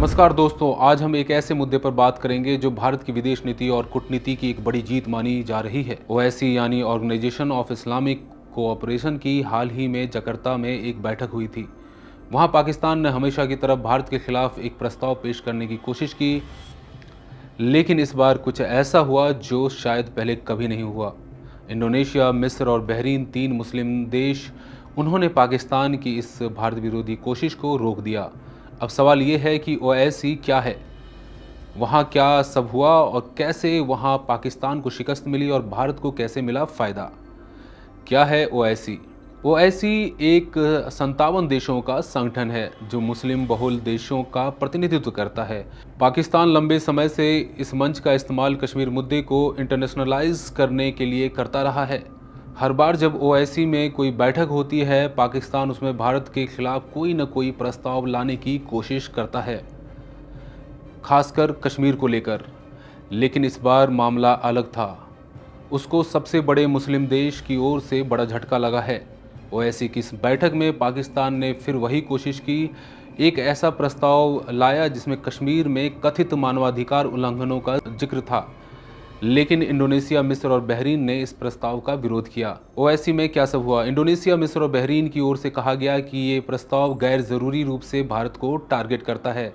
नमस्कार दोस्तों, आज हम एक ऐसे मुद्दे पर बात करेंगे जो भारत की विदेश नीति और कूटनीति की एक बड़ी जीत मानी जा रही है। ओआईसी यानी ऑर्गेनाइजेशन ऑफ इस्लामिक कोऑपरेशन की हाल ही में जकार्ता में एक बैठक हुई थी। वहां पाकिस्तान ने हमेशा की तरह भारत के खिलाफ एक प्रस्ताव पेश करने की कोशिश की, लेकिन इस बार कुछ ऐसा हुआ जो शायद पहले कभी नहीं हुआ। इंडोनेशिया, मिस्र और बहरीन, तीन मुस्लिम देश, उन्होंने पाकिस्तान की इस भारत विरोधी कोशिश को रोक दिया। अब सवाल ये है कि ओआईसी क्या है, वहाँ क्या सब हुआ और कैसे वहाँ पाकिस्तान को शिकस्त मिली और भारत को कैसे मिला फ़ायदा। क्या है ओआईसी? ओआईसी एक 57 देशों का संगठन है जो मुस्लिम बहुल देशों का प्रतिनिधित्व करता है। पाकिस्तान लंबे समय से इस मंच का इस्तेमाल कश्मीर मुद्दे को इंटरनेशनलाइज करने के लिए करता रहा है। हर बार जब ओआईसी में कोई बैठक होती है, पाकिस्तान उसमें भारत के खिलाफ कोई न कोई प्रस्ताव लाने की कोशिश करता है, खासकर कश्मीर को लेकर। लेकिन इस बार मामला अलग था। उसको सबसे बड़े मुस्लिम देश की ओर से बड़ा झटका लगा है। ओआईसी की इस बैठक में पाकिस्तान ने फिर वही कोशिश की, एक ऐसा प्रस्ताव लाया जिसमें कश्मीर में कथित मानवाधिकार उल्लंघनों का जिक्र था। लेकिन इंडोनेशिया, मिस्र और बहरीन ने इस प्रस्ताव का विरोध किया। ओआईसी में क्या सब हुआ? इंडोनेशिया, मिस्र और बहरीन की ओर से कहा गया कि ये प्रस्ताव गैर ज़रूरी रूप से भारत को टारगेट करता है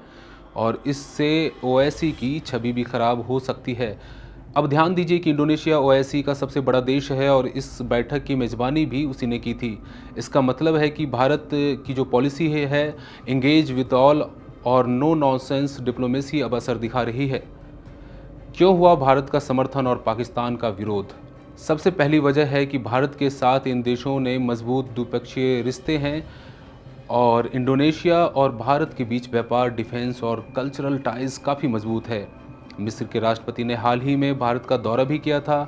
और इससे ओआईसी की छवि भी खराब हो सकती है। अब ध्यान दीजिए कि इंडोनेशिया ओआईसी का सबसे बड़ा देश है और इस बैठक की मेज़बानी भी उसी ने की थी। इसका मतलब है कि भारत की जो पॉलिसी है एंगेज विद ऑल और नो नॉनसेंस डिप्लोमेसी अब असर दिखा रही है। क्यों हुआ भारत का समर्थन और पाकिस्तान का विरोध? सबसे पहली वजह है कि भारत के साथ इन देशों ने मजबूत द्विपक्षीय रिश्ते हैं और इंडोनेशिया और भारत के बीच व्यापार, डिफेंस और कल्चरल टाइज काफ़ी मजबूत है। मिस्र के राष्ट्रपति ने हाल ही में भारत का दौरा भी किया था।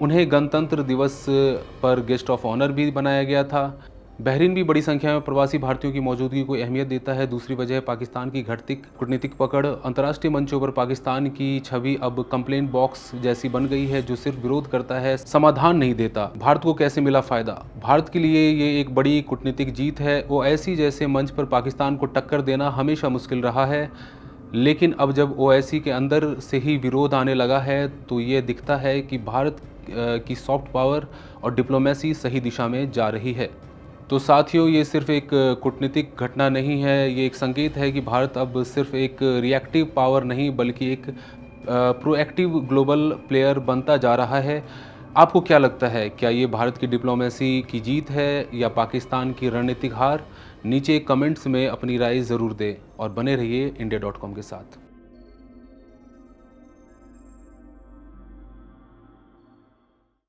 उन्हें गणतंत्र दिवस पर गेस्ट ऑफ ऑनर भी बनाया गया था। बहरीन भी बड़ी संख्या में प्रवासी भारतीयों की मौजूदगी को अहमियत देता है। दूसरी वजह है पाकिस्तान की घटती कूटनीतिक पकड़। अंतर्राष्ट्रीय मंचों पर पाकिस्तान की छवि अब कंप्लेंट बॉक्स जैसी बन गई है, जो सिर्फ विरोध करता है, समाधान नहीं देता। भारत को कैसे मिला फायदा? भारत के लिए ये एक बड़ी कूटनीतिक जीत है। ओआईसी जैसे मंच पर पाकिस्तान को टक्कर देना हमेशा मुश्किल रहा है, लेकिन अब जब ओआईसी के अंदर से ही विरोध आने लगा है, तो ये दिखता है कि भारत की सॉफ्ट पावर और डिप्लोमेसी सही दिशा में जा रही है। तो साथियों, ये सिर्फ एक कूटनीतिक घटना नहीं है, ये एक संकेत है कि भारत अब सिर्फ एक रिएक्टिव पावर नहीं बल्कि एक प्रोएक्टिव ग्लोबल प्लेयर बनता जा रहा है। आपको क्या लगता है, क्या ये भारत की डिप्लोमेसी की जीत है या पाकिस्तान की रणनीतिक हार? नीचे कमेंट्स में अपनी राय ज़रूर दें और बने रहिए India.com के साथ।